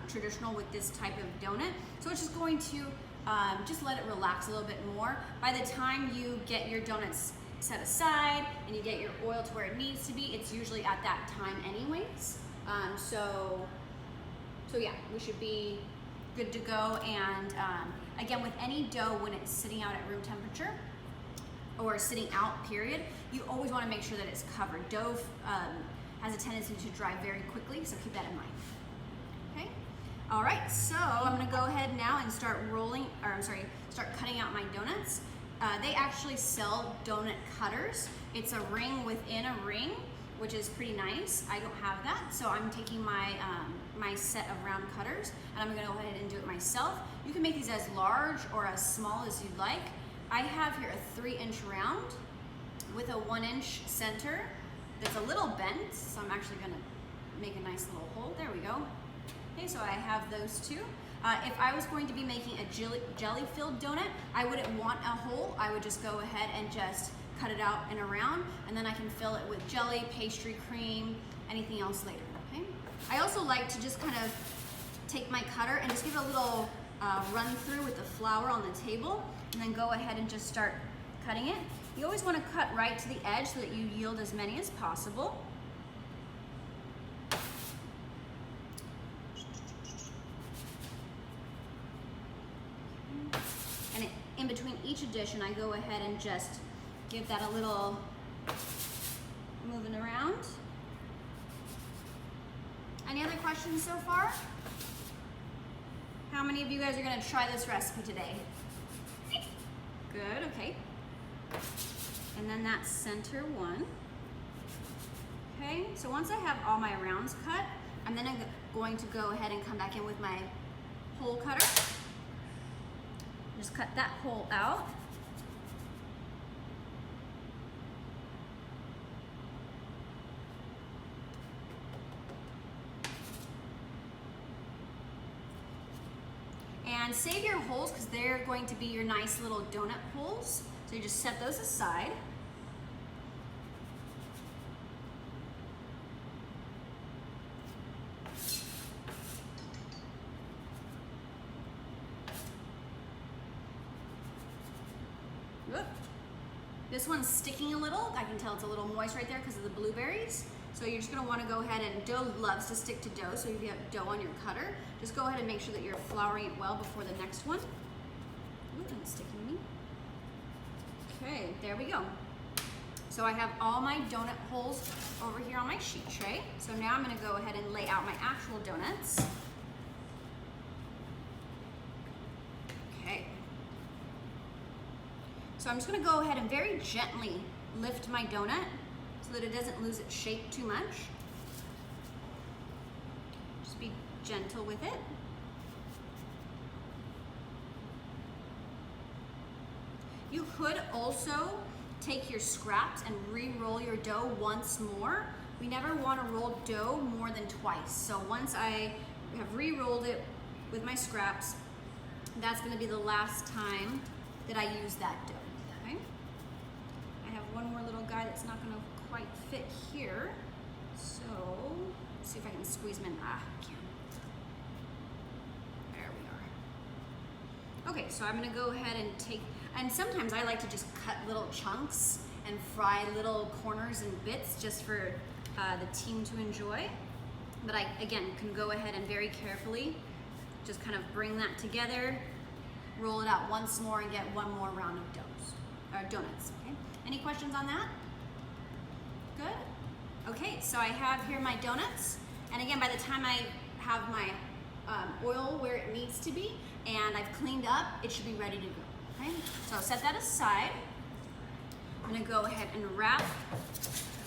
traditional with this type of donut. So it's just going to just let it relax a little bit more. By the time you get your donuts set aside and you get your oil to where it needs to be, it's usually at that time anyways. So yeah, we should be good to go. And again, with any dough, when it's sitting out at room temperature or sitting out period, you always want to make sure that it's covered. Dough has a tendency to dry very quickly, so keep that in mind. Okay. All right, so I'm gonna go ahead now and start start cutting out my donuts. They actually sell donut cutters. It's a ring within a ring, which is pretty nice. I don't have that, so I'm taking my my set of round cutters, and I'm gonna go ahead and do it myself. You can make these as large or as small as you'd like. I have here a 3-inch round. I'm with a 1-inch center that's a little bent, so I'm actually gonna make a nice little hole. There we go. Okay, so I have those two. If I was going to be making a jelly-filled donut, I wouldn't want a hole. I would just go ahead and just cut it out and around, and then I can fill it with jelly, pastry, cream, anything else later, okay? I also like to just kind of take my cutter and just give it a little run through with the flour on the table, and then go ahead and just start cutting it. You always want to cut right to the edge so that you yield as many as possible. And in between each addition, I go ahead and just give that a little moving around. Any other questions so far? How many of you guys are gonna try this recipe today? Good, okay. And then that center one. Okay, so once I have all my rounds cut, I'm then going to go ahead and come back in with my hole cutter. Just cut that hole out. And save your holes because they're going to be your nice little donut holes. So you just set those aside. Whoop. This one's sticking a little. I can tell it's a little moist right there because of the blueberries. So you're just gonna wanna go ahead, and dough loves to stick to dough, so if you have dough on your cutter, just go ahead and make sure that you're flouring it well before the next one. Ooh, it's sticking to me. Okay, there we go. So I have all my donut holes over here on my sheet tray. So now I'm gonna go ahead and lay out my actual donuts. Okay. So I'm just gonna go ahead and very gently lift my donut so that it doesn't lose its shape too much. Just be gentle with it. You could also take your scraps and re-roll your dough once more. We never want to roll dough more than twice. So once I have re-rolled it with my scraps, that's going to be the last time that I use that dough. Okay? I have one more little guy that's not going to quite fit here. So let's see if I can squeeze him in. Ah, I can. There we are. Okay, so I'm going to go ahead and take, and sometimes I like to just cut little chunks and fry little corners and bits just for the team to enjoy. But I, again, can go ahead and very carefully just kind of bring that together, roll it out once more, and get one more round of donuts. Okay. Any questions on that? Good. Okay, so I have here my donuts, and again, by the time I have my oil where it needs to be and I've cleaned up, it should be ready to go. Okay, so I'll set that aside. I'm gonna go ahead and wrap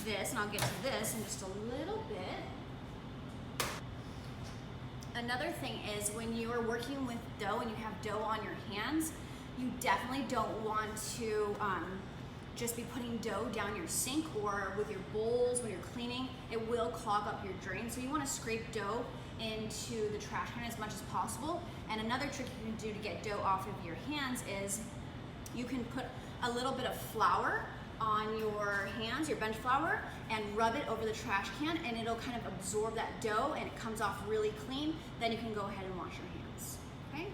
this, and I'll get to this in just a little bit. Another thing is when you are working with dough and you have dough on your hands, you definitely don't want to just be putting dough down your sink or with your bowls when you're cleaning. It will clog up your drain. So you want to scrape dough into the trash can as much as possible. And another trick you can do to get dough off of your hands is you can put a little bit of flour on your hands, your bench flour, and rub it over the trash can, and it'll kind of absorb that dough and it comes off really clean. Then you can go ahead and wash your hands. Okay?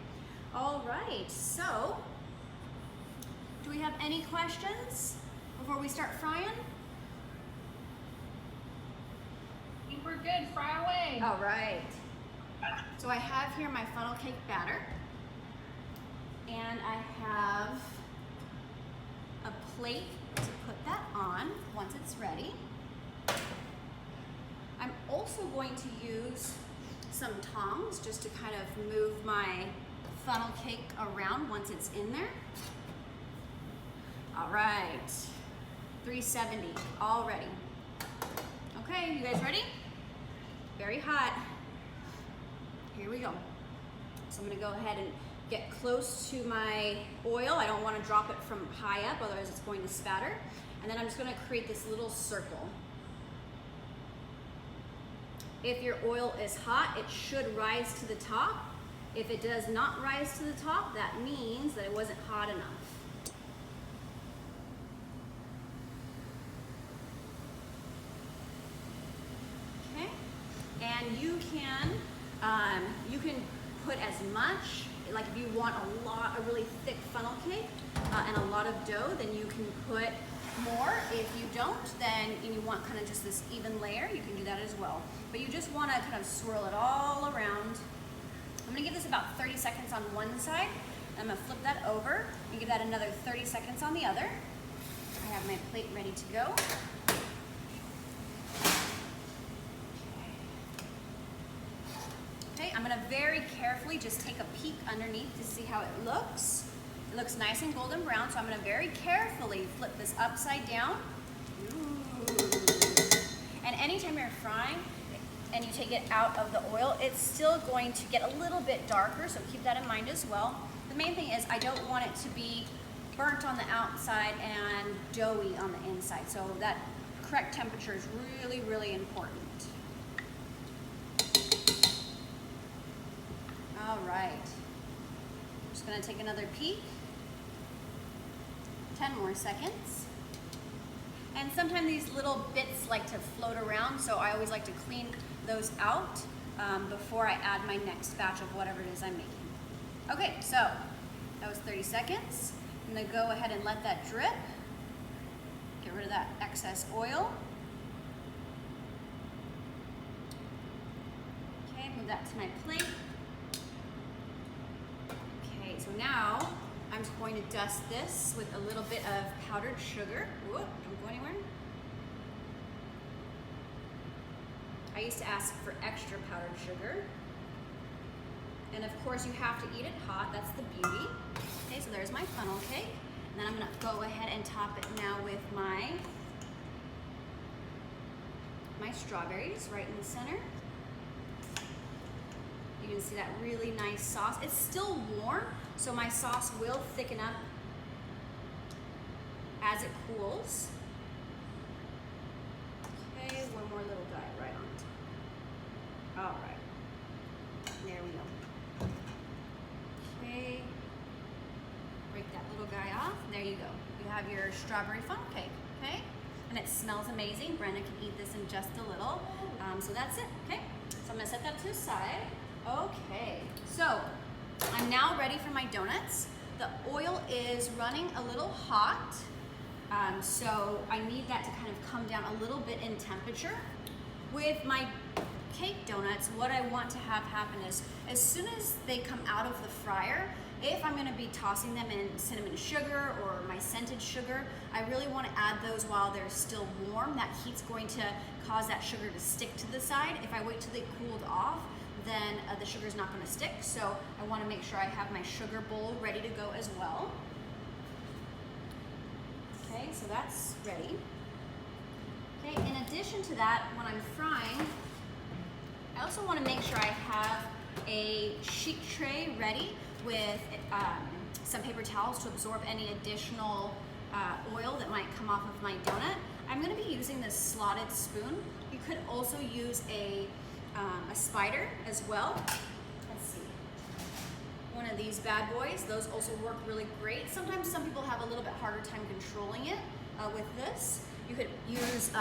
All right, so do we have any questions before we start frying? I think we're good. Fry away. All right. So I have here my funnel cake batter, and I have a plate to put that on once it's ready. I'm also going to use some tongs just to kind of move my funnel cake around once it's in there. All right, 370, all ready. Okay, you guys ready? Very hot. Here we go. So I'm gonna go ahead and get close to my oil. I don't want to drop it from high up, otherwise it's going to spatter. And then I'm just going to create this little circle. If your oil is hot, it should rise to the top. If it does not rise to the top, that means that it wasn't hot enough. Okay, and you can put as much, like if you want a really thick funnel cake and a lot of dough, then you can put more. If you don't, then and you want kind of just this even layer, you can do that as well. But you just want to kind of swirl it all around. I'm going to give this about 30 seconds on one side. I'm going to flip that over and give that another 30 seconds on the other. I have my plate ready to go. Okay, I'm going to very carefully just take a peek underneath to see how it looks. It looks nice and golden brown, so I'm going to very carefully flip this upside down. Ooh. And anytime you're frying and you take it out of the oil, it's still going to get a little bit darker, so keep that in mind as well. The main thing is I don't want it to be burnt on the outside and doughy on the inside, so that correct temperature is really, really important. All right, I'm just going to take another peek. 10 more seconds. And sometimes these little bits like to float around, so I always like to clean those out before I add my next batch of whatever it is I'm making. Okay, so that was 30 seconds. I'm gonna go ahead and let that drip. Get rid of that excess oil. Okay, move that to my plate. Okay, so now I'm just going to dust this with a little bit of powdered sugar. Whoop, don't go anywhere. I used to ask for extra powdered sugar. And of course you have to eat it hot, that's the beauty. Okay, so there's my funnel cake. And then I'm gonna go ahead and top it now with my strawberries right in the center. You can see that really nice sauce. It's still warm, so my sauce will thicken up as it cools. Okay, one more little guy right on top. All right, there we go. Okay, break that little guy off. There you go. You have your strawberry funnel cake, okay? And it smells amazing. Brenda can eat this in just a little. So that's it, okay? So I'm gonna set that to the side. Okay, so I'm now ready for my donuts. The oil is running a little hot, so I need that to kind of come down a little bit in temperature. With my cake donuts, what I want to have happen is as soon as they come out of the fryer, if I'm going to be tossing them in cinnamon sugar or my scented sugar, I really want to add those while they're still warm. That heat's going to cause that sugar to stick to the side. If I wait till they cooled off, then the sugar's not going to stick. So I want to make sure I have my sugar bowl ready to go as well. Okay, so that's ready. Okay, in addition to that, when I'm frying, I also want to make sure I have a sheet tray ready with some paper towels to absorb any additional oil that might come off of my donut. I'm going to be using this slotted spoon. You could also use a spider as well. Let's see. One of these bad boys. Those also work really great. Sometimes some people have a little bit harder time controlling it with this. You could use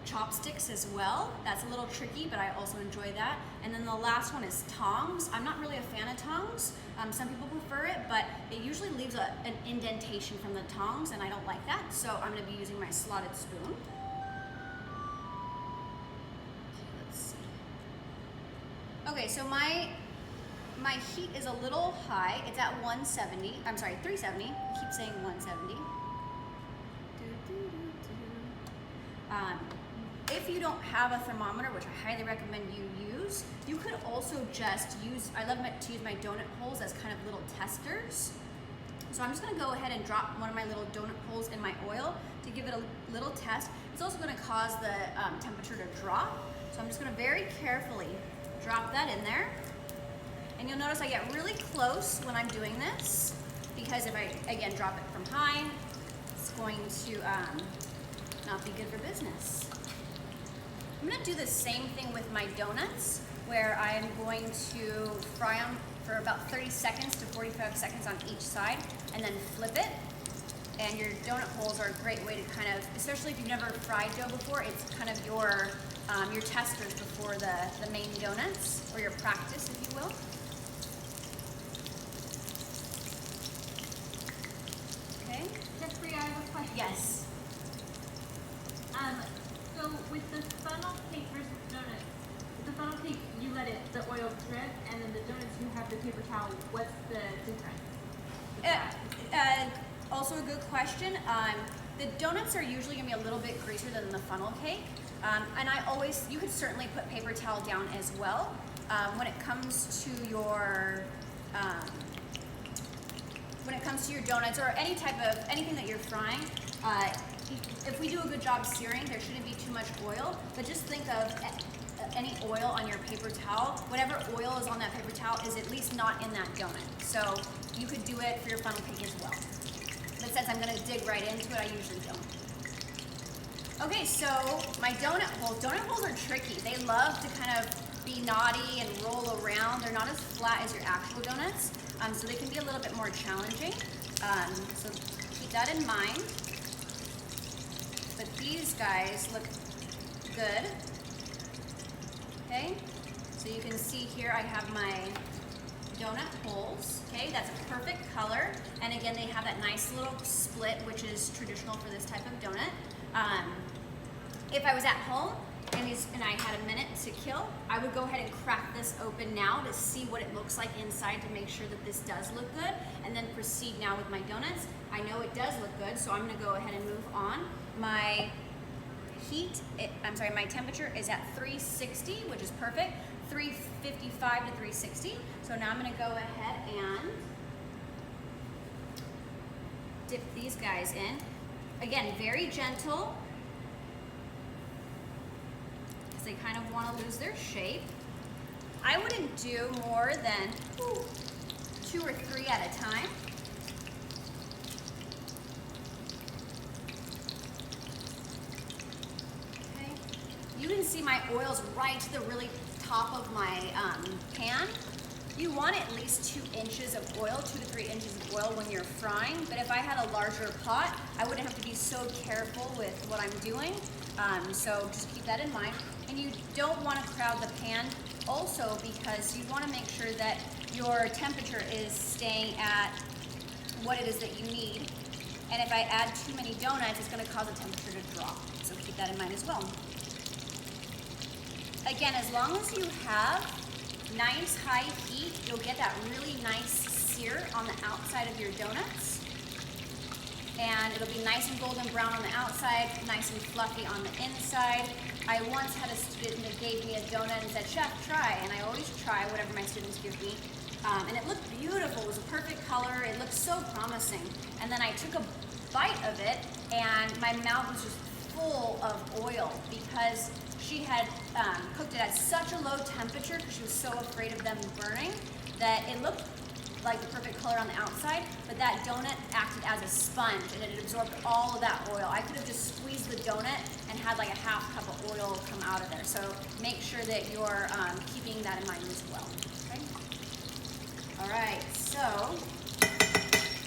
chopsticks as well. That's a little tricky, but I also enjoy that. And then the last one is tongs. I'm not really a fan of tongs. Some people prefer it, but it usually leaves an indentation from the tongs, and I don't like that. So I'm going to be using my slotted spoon. Okay, let's see. Okay, so my heat is a little high. It's at 170. I'm sorry, 370. I keep saying 170. If you don't have a thermometer, which I highly recommend you use, you could also just use, I love to use my donut holes as kind of little testers. So I'm just gonna go ahead and drop one of my little donut holes in my oil to give it a little test. It's also gonna cause the temperature to drop. So I'm just gonna very carefully drop that in there. And you'll notice I get really close when I'm doing this, because if I, again, drop it from high, it's going to not be good for business. I'm gonna do the same thing with my donuts, where I'm going to fry them for about 30 seconds to 45 seconds on each side, and then flip it. And your donut holes are a great way to kind of, especially if you've never fried dough before, it's kind of your testers before the main donuts, or your practice, if you will. Okay. Chef Briana, I have a question. Yes. So with the funnel cake versus donuts, with the funnel cake you let the oil drip, and then the donuts you have the paper towel. What's the difference? with that? Also a good question. The donuts are usually gonna be a little bit greasier than the funnel cake. And you could certainly put paper towel down as well. When it comes to your donuts or anything that you're frying, if we do a good job searing, there shouldn't be too much oil, but just think of any oil on your paper towel. Whatever oil is on that paper towel is at least not in that donut. So you could do it for your funnel cake as well. But since I'm gonna dig right into it, I usually don't. Okay, so my donut holes are tricky. They love to kind of be naughty and roll around. They're not as flat as your actual donuts, so they can be a little bit more challenging. So keep that in mind. But these guys look good. Okay, so you can see here I have my donut holes. Okay, that's a perfect color. And again, they have that nice little split, which is traditional for this type of donut. If I was at home and I had a minute to kill, I would go ahead and crack this open now to see what it looks like inside to make sure that this does look good, and then proceed now with my donuts. I know it does look good, so I'm gonna go ahead and move on. My my temperature is at 360, which is perfect. 355 to 360. So now I'm gonna go ahead and dip these guys in. Again, very gentle, because they kind of want to lose their shape. I wouldn't do more than 2 or 3 at a time. Okay. You can see my oil's right to the really top of my pan. You want at least 2 inches of oil, 2 to 3 inches of oil when you're frying, but if I had a larger pot, I wouldn't have to be so careful with what I'm doing. So just keep that in mind. And you don't want to crowd the pan also, because you want to make sure that your temperature is staying at what it is that you need. And if I add too many donuts, it's going to cause the temperature to drop. So keep that in mind as well. Again, as long as you have nice high heat, you'll get that really nice sear on the outside of your donuts. And it'll be nice and golden brown on the outside, nice and fluffy on the inside. I once had a student that gave me a donut and said, "Chef, try." And I always try whatever my students give me. And it looked beautiful. It was a perfect color. It looked so promising. And then I took a bite of it, and my mouth was just full of oil, because she had cooked it at such a low temperature because she was so afraid of them burning, that it looked like the perfect color on the outside, but that donut acted as a sponge, and it absorbed all of that oil. I could have just squeezed the donut and had like a half cup of oil come out of there. So make sure that you're keeping that in mind as well. Okay. All right, so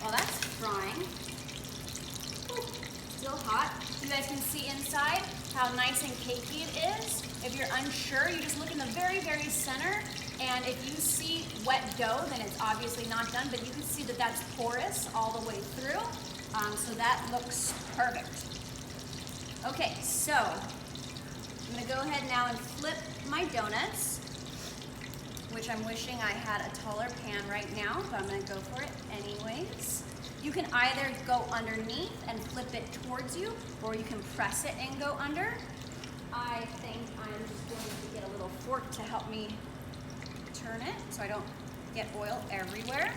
while that's frying, still hot. You guys can see inside how nice and cakey it is. If you're unsure, you just look in the very, very center, and if you see wet dough, then it's obviously not done, but you can see that that's porous all the way through, so that looks perfect. Okay, so I'm gonna go ahead now and flip my donuts, which I'm wishing I had a taller pan right now, but I'm gonna go for it anyways. You can either go underneath and flip it towards you, or you can press it and go under. I think I'm just going to get a little fork to help me turn it so I don't get oil everywhere.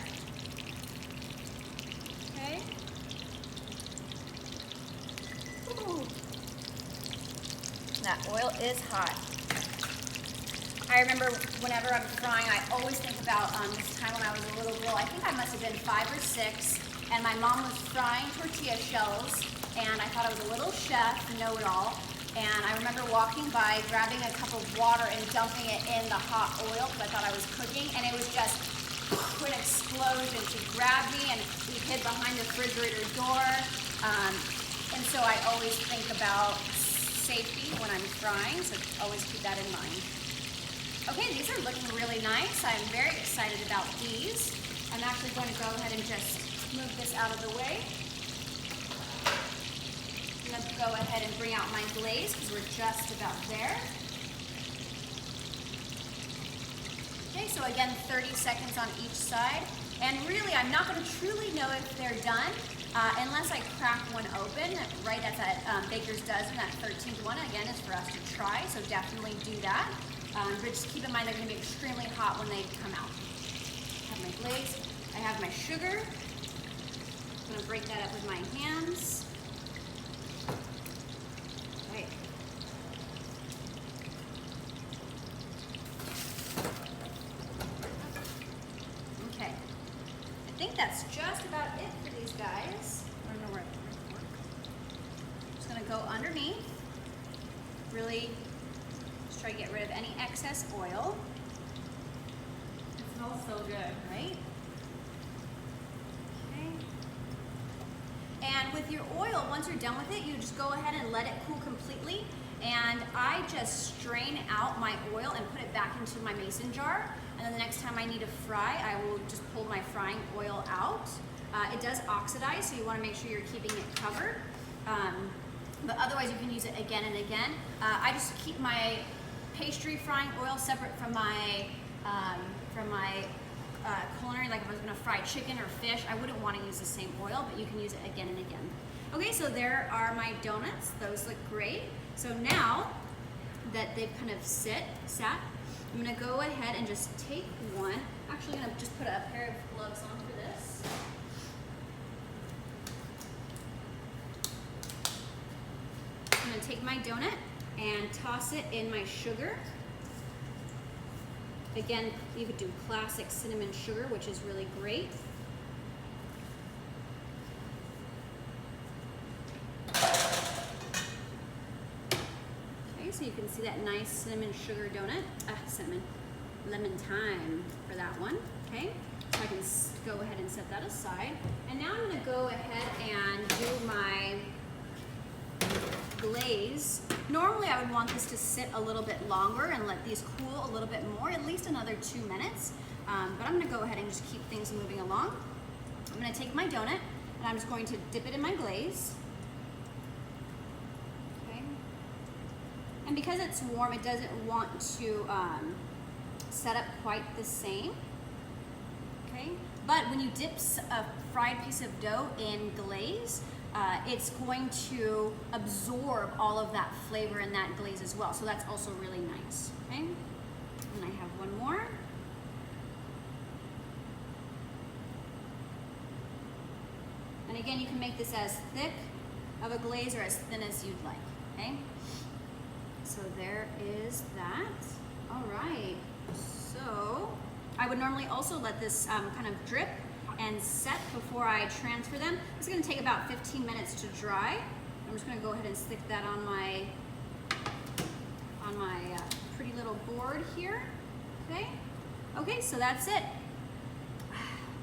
Okay. Ooh. That oil is hot. I remember whenever I'm frying, I always think about this time when I was a little girl. I think I must have been 5 or 6, and my mom was frying tortilla shells, and I thought I was a little chef, know-it-all. And I remember walking by, grabbing a cup of water and dumping it in the hot oil because I thought I was cooking, and it was just an explosion. She grabbed me, and we hid behind the refrigerator door. And so I always think about safety when I'm frying, so always keep that in mind. Okay, these are looking really nice. I'm very excited about these. I'm actually going to go ahead and just move this out of the way. I'm going to go ahead and bring out my glaze because we're just about there. Okay, so again, 30 seconds on each side. And really, I'm not going to truly know if they're done unless I crack one open. Right, that's at Baker's Dozen, that 13th one. Again, is for us to try, so definitely do that. But just keep in mind they're going to be extremely hot when they come out. I have my glaze. I have my sugar. I'm going to break that up with my hands. Right. Okay. I think that's just about it for these guys. I don't know where I work. Just going to go underneath. Really try to get rid of any excess oil. It smells so good. Right? Okay. And with your oil, once you're done with it, you just go ahead and let it cool completely. And I just strain out my oil and put it back into my mason jar. And then the next time I need to fry, I will just pull my frying oil out. It does oxidize, so you want to make sure you're keeping it covered. But otherwise, you can use it again and again. I just keep my pastry frying oil separate from my culinary. Like if I was going to fry chicken or fish, I wouldn't want to use the same oil, but you can use it again and again. Okay, so there are my donuts. Those look great. So now that they've kind of sat, I'm going to go ahead and just take one. Actually, I'm going to just put a pair of gloves on for this. I'm going to take my donut and toss it in my sugar. Again, you could do classic cinnamon sugar, which is really great. Okay, so you can see that nice cinnamon sugar donut. Lemon thyme for that one. Okay, so I can go ahead and set that aside. And now I'm going to go ahead and do my glaze. Normally I would want this to sit a little bit longer and let these cool a little bit more, at least another 2 minutes. But I'm going to go ahead and just keep things moving along. I'm going to take my donut and I'm just going to dip it in my glaze. Okay. And because it's warm, it doesn't want to set up quite the same. Okay. But when you dip a fried piece of dough in glaze, it's going to absorb all of that flavor in that glaze as well. So that's also really nice. Okay. And I have one more. And again, you can make this as thick of a glaze or as thin as you'd like. Okay. So there is that. All right. So I would normally also let this kind of drip and set before I transfer them. It's going to take about 15 minutes to dry. I'm just going to go ahead and stick that on my pretty little board here. Okay. Okay, so that's it.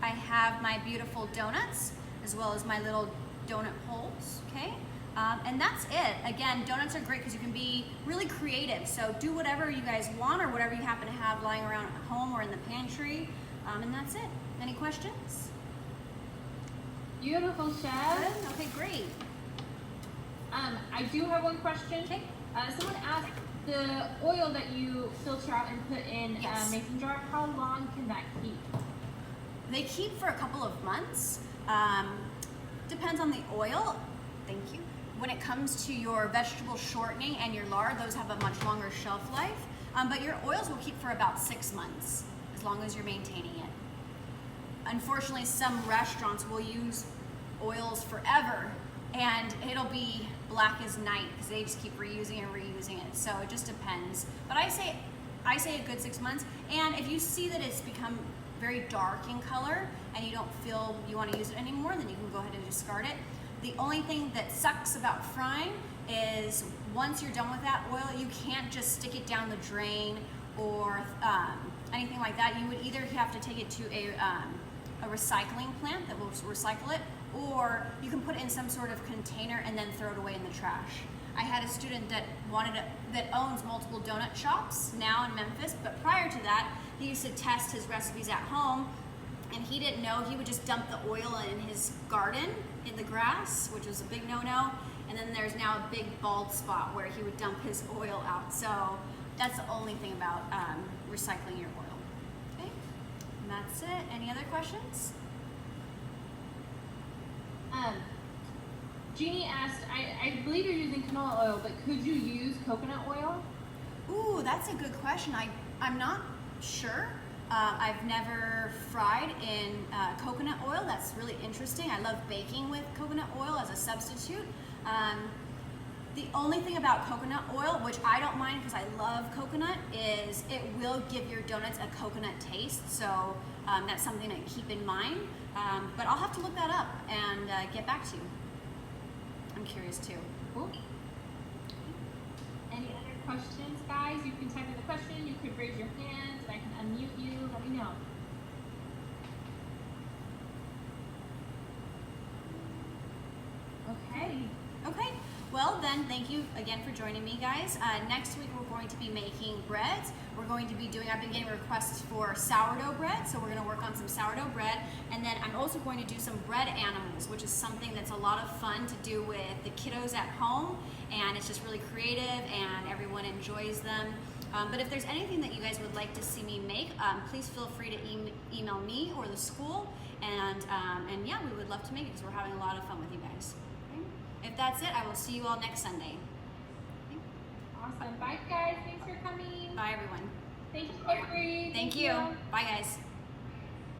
I have my beautiful donuts as well as my little donut holes. Okay. And that's it. Again, donuts are great because you can be really creative. So do whatever you guys want or whatever you happen to have lying around at home or in the pantry. And that's it. Any questions? Beautiful, Chef. Good? Okay, great. I do have one question. Okay. Someone asked, the oil that you filter out and put in Yes. a mason jar, how long can that keep? They keep for a couple of months. Depends on the oil. Thank you. When it comes to your vegetable shortening and your lard, those have a much longer shelf life. But your oils will keep for about 6 months, as long as you're maintaining it. Unfortunately, some restaurants will use oils forever, and it'll be black as night because they just keep reusing and reusing it. So it just depends. But I say I say a good 6 months. And if you see that it's become very dark in color and you don't feel you want to use it anymore, then you can go ahead and discard it. The only thing that sucks about frying is once you're done with that oil, you can't just stick it down the drain or anything like that. You would either have to take it to a recycling plant that will recycle it, or you can put it in some sort of container and then throw it away in the trash. I had a student that that owns multiple donut shops now in Memphis, but prior to that, he used to test his recipes at home, and he didn't know he would just dump the oil in his garden in the grass, which was a big no-no. And then there's now a big bald spot where he would dump his oil out. So that's the only thing about recycling your oil. Okay, and that's it. Any other questions? Jeannie asked, I believe you're using canola oil, but could you use coconut oil? Ooh, that's a good question. I'm not sure. I've never fried in coconut oil. That's really interesting. I love baking with coconut oil as a substitute. The only thing about coconut oil, which I don't mind because I love coconut, is it will give your donuts a coconut taste. So that's something to keep in mind. But I'll have to look that up and get back to you. I'm curious too. Cool. Any other questions, guys? You can type in the question. You could raise your hand, and I can unmute you. Let me know. Okay. Okay, well then, thank you again for joining me, guys. Next week we're going to be making breads. We're going to be doing, I've been getting requests for sourdough bread, so we're gonna work on some sourdough bread. And then I'm also going to do some bread animals, which is something that's a lot of fun to do with the kiddos at home. And it's just really creative and everyone enjoys them. But if there's anything that you guys would like to see me make, please feel free to email me or the school. And yeah, we would love to make it because we're having a lot of fun with you guys. If that's it, I will see you all next Sunday. Awesome. Bye, guys. Thanks for coming. Bye, everyone. Thank you, Avery. Thank you. Bye, guys.